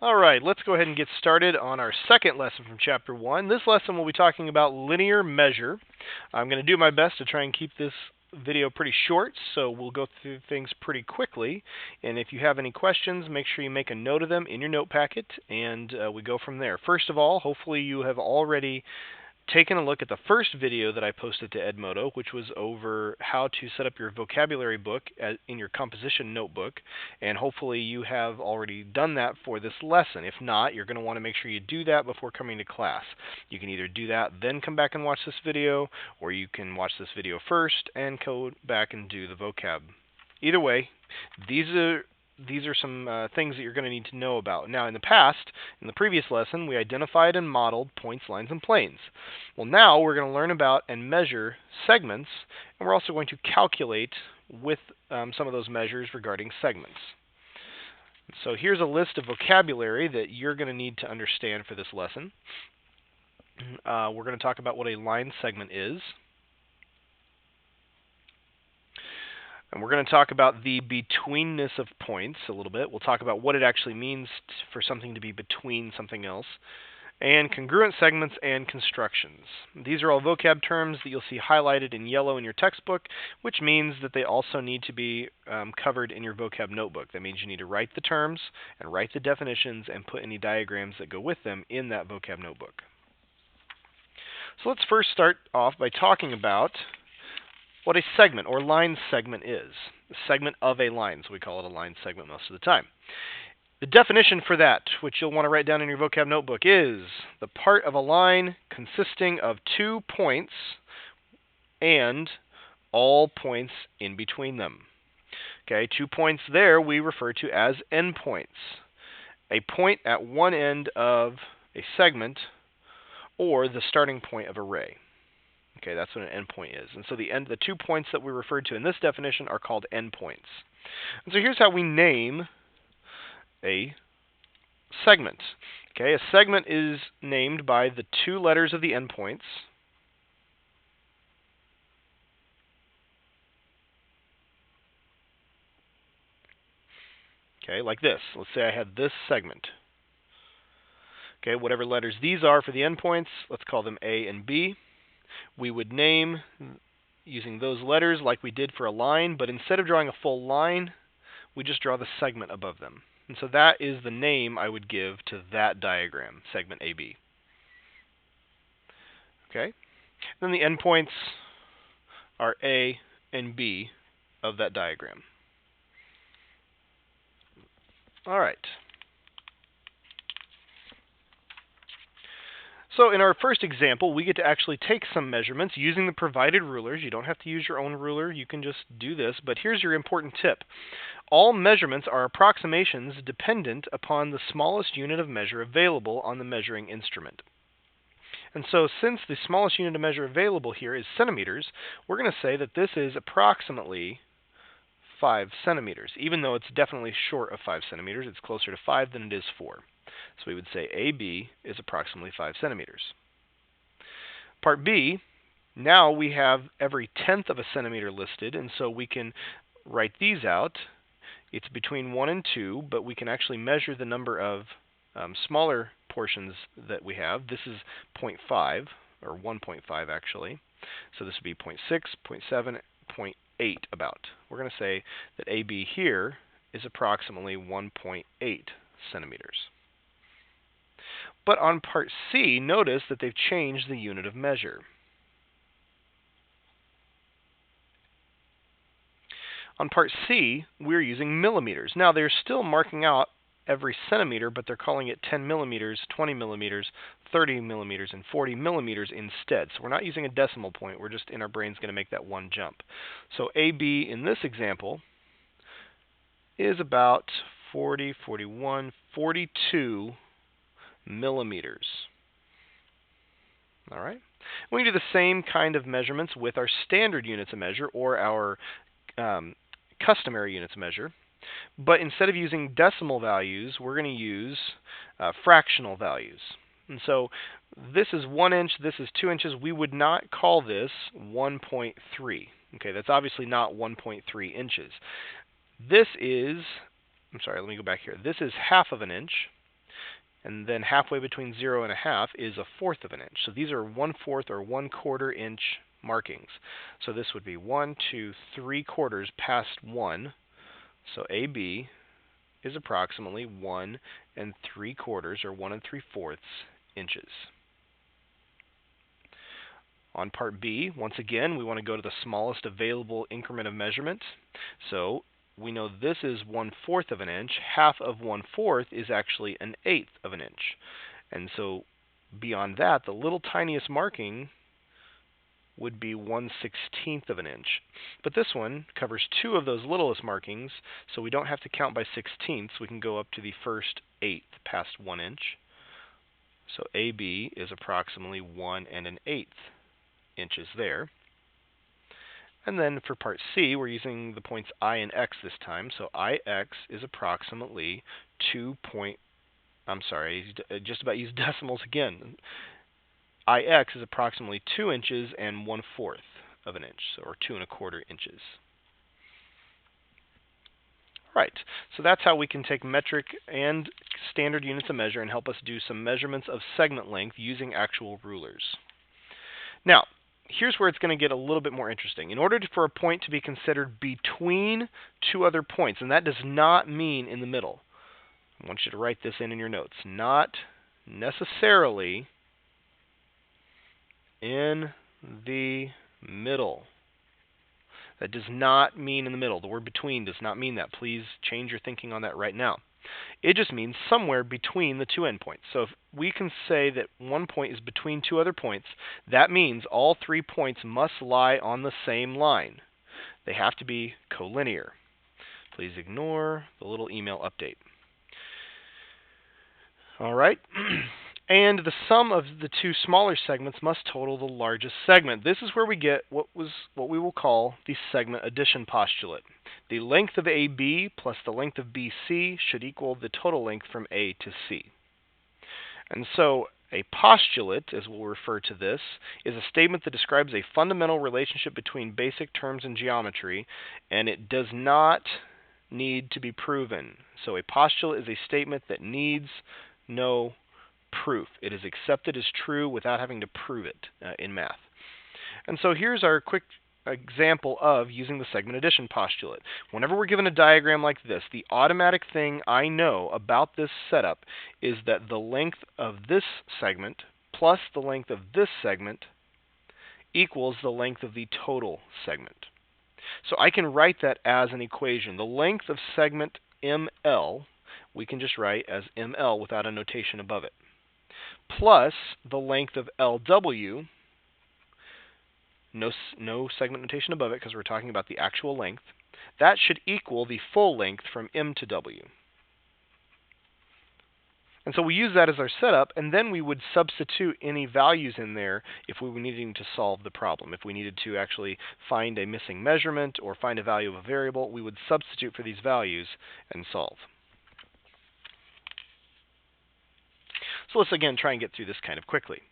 All right, let's go ahead and get started on our second lesson from Chapter 1. This lesson we'll be talking about linear measure. I'm going to do my best to try and keep this video pretty short, so we'll go through things pretty quickly. And if you have any questions, make sure you make a note of them in your note packet, and we go from there. First of all, hopefully you have already taken a look at the first video that I posted to Edmodo, which was over how to set up your vocabulary book in your composition notebook, and hopefully you have already done that for this lesson. If not, you're going to want to make sure you do that before coming to class. You can either do that, then come back and watch this video, or you can watch this video first and go back and do the vocab. Either way, these are some things that you're going to need to know about. Now, in the previous lesson, we identified and modeled points, lines, and planes. Well, now we're going to learn about and measure segments, and we're also going to calculate with some of those measures regarding segments. So here's a list of vocabulary that you're going to need to understand for this lesson. We're going to talk about what a line segment is. And we're going to talk about the betweenness of points a little bit. We'll talk about what it actually means for something to be between something else. And congruent segments and constructions. These are all vocab terms that you'll see highlighted in yellow in your textbook, which means that they also need to be covered in your vocab notebook. That means you need to write the terms and write the definitions and put any diagrams that go with them in that vocab notebook. So let's first start off by talking about what a segment or line segment is. A segment of a line, so we call it a line segment most of the time. The definition for that, which you'll want to write down in your vocab notebook, is the part of a line consisting of 2 points and all points in between them. Okay, 2 points there we refer to as endpoints. A point at one end of a segment or the starting point of an array. Okay, that's what an endpoint is. And so the 2 points that we referred to in this definition are called endpoints. And so here's how we name a segment. Okay, a segment is named by the 2 letters of the endpoints. Okay, like this. Let's say I had this segment. Okay, whatever letters these are for the endpoints, let's call them A and B. We would name using those letters like we did for a line, but instead of drawing a full line, we just draw the segment above them. And so that is the name I would give to that diagram, segment AB. Okay? Then the endpoints are A and B of that diagram. All right. So in our first example, we get to actually take some measurements using the provided rulers. You don't have to use your own ruler. You can just do this. But here's your important tip. All measurements are approximations dependent upon the smallest unit of measure available on the measuring instrument. And so since the smallest unit of measure available here is centimeters, we're going to say that this is approximately 5 centimeters. Even though it's definitely short of 5 centimeters, it's closer to 5 than it is 4. So we would say AB is approximately 5 centimeters. Part B, now we have every tenth of a centimeter listed, and so we can write these out. It's between 1 and 2, but we can actually measure the number of smaller portions that we have. This is 0.5, or 1.5 actually. So this would be 0.6, 0.7, 0.8 about. We're going to say that AB here is approximately 1.8 centimeters. But on part C, notice that they've changed the unit of measure. On part C, we're using millimeters. Now, they're still marking out every centimeter, but they're calling it 10 millimeters, 20 millimeters, 30 millimeters, and 40 millimeters instead. So we're not using a decimal point. We're just in our brains going to make that one jump. So AB in this example is about 40, 41, 42 millimeters. All right. We can do the same kind of measurements with our standard units of measure or our customary units of measure. But instead of using decimal values, we're going to use fractional values. And so this is 1 inch, this is 2 inches. We would not call this 1.3. Okay, that's obviously not 1.3 inches. This is, I'm sorry, let me go back here. This is half of an inch. And then halfway between 0 and a half is a fourth of an inch. So these are 1/4 or 1/4 inch markings. So this would be 1, 2, 3/4 past 1. So AB is approximately 1 3/4 or 1 3/4 inches. On part B, once again, we want to go to the smallest available increment of measurement. So we know this is 1/4 of an inch. Half of 1/4 is actually 1/8 of an inch. And so beyond that, the little tiniest marking would be 1/16 of an inch. But this one covers two of those littlest markings, so we don't have to count by sixteenths. We can go up to the first eighth past 1 inch. So AB is approximately 1 1/8 inches there. And then for part C, we're using the points I and X this time. So IX is approximately just about used decimals again. IX is approximately 2 inches and 1/4 of an inch, or 2 1/4 inches. Right, so that's how we can take metric and standard units of measure and help us do some measurements of segment length using actual rulers. Now, here's where it's going to get a little bit more interesting. In order for a point to be considered between two other points, and that does not mean in the middle. I want you to write this in your notes. Not necessarily in the middle. That does not mean in the middle. The word between does not mean that. Please change your thinking on that right now. It just means somewhere between the two endpoints. So if we can say that one point is between two other points, that means all 3 points must lie on the same line. They have to be collinear. Please ignore the little email update. All right. And the sum of the two smaller segments must total the largest segment. This is where we get what we will call the segment addition postulate. The length of AB plus the length of BC should equal the total length from A to C. And so a postulate, as we'll refer to this, is a statement that describes a fundamental relationship between basic terms in geometry, and it does not need to be proven. So a postulate is a statement that needs no proof. It is accepted as true without having to prove it in math. And so here's our quick example of using the segment addition postulate. Whenever we're given a diagram like this, the automatic thing I know about this setup is that the length of this segment plus the length of this segment equals the length of the total segment. So I can write that as an equation. The length of segment ML we can just write as ML without a notation above it, plus the length of LW, no segment notation above it because we're talking about the actual length, that should equal the full length from M to W. And so we use that as our setup, and then we would substitute any values in there if we were needing to solve the problem. If we needed to actually find a missing measurement or find a value of a variable, we would substitute for these values and solve. So let's again try and get through this kind of quickly.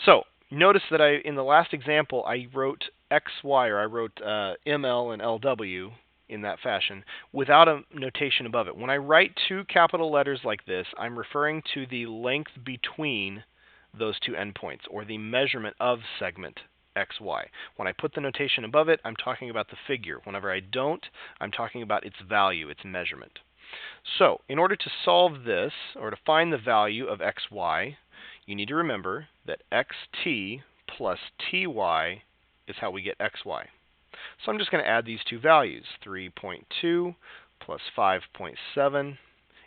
So notice that in the last example I wrote XY, or I wrote ML and LW in that fashion without a notation above it. When I write two capital letters like this, I'm referring to the length between those two endpoints, or the measurement of segment XY. When I put the notation above it, I'm talking about the figure. Whenever I don't, I'm talking about its value, its measurement. So, in order to solve this, or to find the value of xy, you need to remember that xt plus ty is how we get xy. So I'm just going to add these two values. 3.2 plus 5.7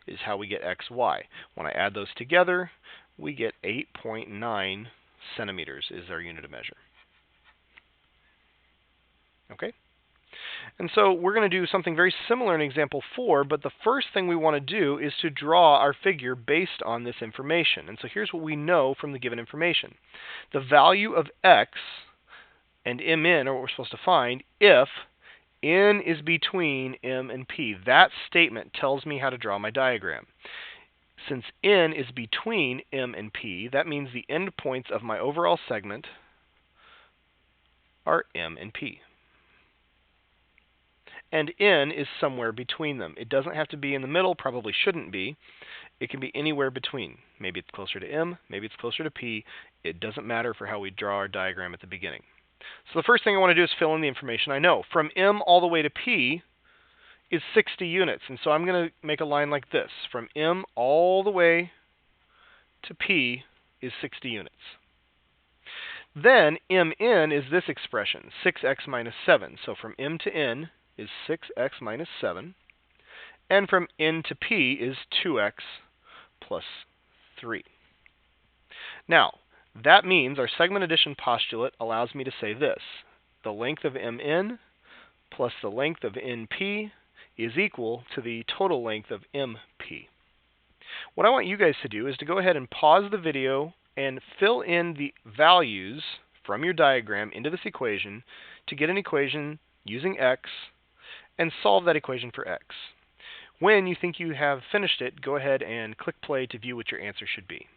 is how we get xy. When I add those together, we get 8.9 centimeters is our unit of measure. Okay? And so we're going to do something very similar in example 4, but the first thing we want to do is to draw our figure based on this information. And so here's what we know from the given information. The value of x and mn are what we're supposed to find if n is between m and p. That statement tells me how to draw my diagram. Since n is between m and p, that means the endpoints of my overall segment are m and p. and N is somewhere between them. It doesn't have to be in the middle, probably shouldn't be. It can be anywhere between. Maybe it's closer to M, maybe it's closer to P. It doesn't matter for how we draw our diagram at the beginning. So the first thing I want to do is fill in the information I know. From M all the way to P is 60 units, and so I'm going to make a line like this. From M all the way to P is 60 units. Then Mn is this expression, 6x minus 7. So from M to N is 6x minus 7. And from N to P is 2x plus 3. Now, that means our segment addition postulate allows me to say this. The length of Mn plus the length of Np is equal to the total length of MP. What I want you guys to do is to go ahead and pause the video and fill in the values from your diagram into this equation to get an equation using x and solve that equation for x. When you think you have finished it, go ahead and click play to view what your answer should be.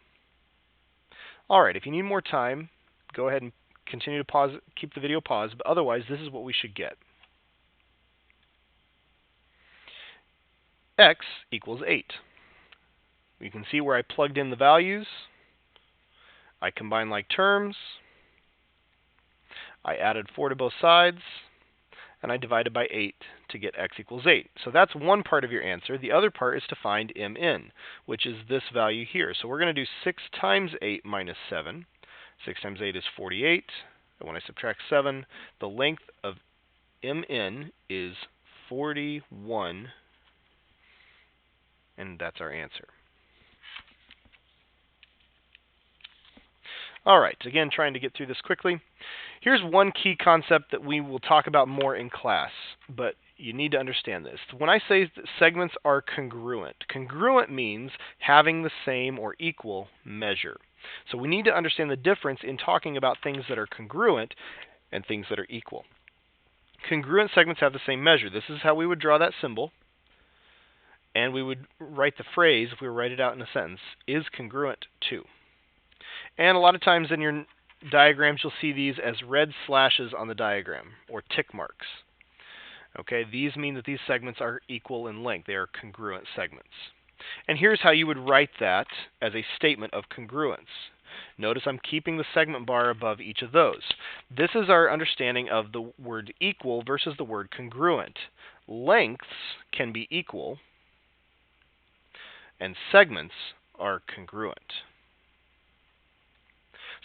Alright, if you need more time, go ahead and continue to pause, keep the video paused, but otherwise this is what we should get. X equals 8. You can see where I plugged in the values. I combined like terms. I added 4 to both sides. And I divided by 8 to get x equals 8. So that's one part of your answer. The other part is to find Mn, which is this value here. So we're going to do 6 times 8 minus 7. 6 times 8 is 48. And when I subtract 7, the length of Mn is 41. And that's our answer. All right, again, trying to get through this quickly. Here's one key concept that we will talk about more in class, but you need to understand this. When I say that segments are congruent, congruent means having the same or equal measure. So we need to understand the difference in talking about things that are congruent and things that are equal. Congruent segments have the same measure. This is how we would draw that symbol, and we would write the phrase, if we write it out in a sentence, is congruent to. And a lot of times in your diagrams, you'll see these as red slashes on the diagram, or tick marks. Okay, these mean that these segments are equal in length. They are congruent segments. And here's how you would write that as a statement of congruence. Notice I'm keeping the segment bar above each of those. This is our understanding of the word equal versus the word congruent. Lengths can be equal, and segments are congruent.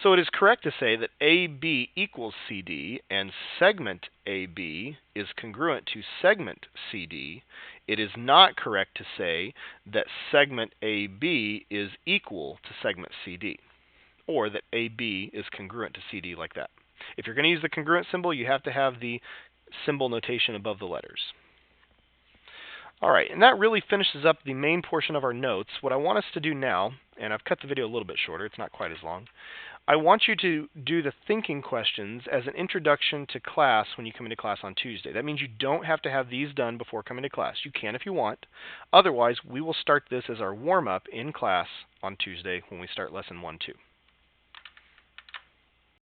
So it is correct to say that AB equals CD and segment AB is congruent to segment CD. It is not correct to say that segment AB is equal to segment CD, or that AB is congruent to CD like that. If you're going to use the congruent symbol, you have to have the symbol notation above the letters. All right, and that really finishes up the main portion of our notes. What I want us to do now, and I've cut the video a little bit shorter, it's not quite as long, I want you to do the thinking questions as an introduction to class when you come into class on Tuesday. That means you don't have to have these done before coming to class. You can if you want. Otherwise, we will start this as our warm-up in class on Tuesday when we start lesson 1-2.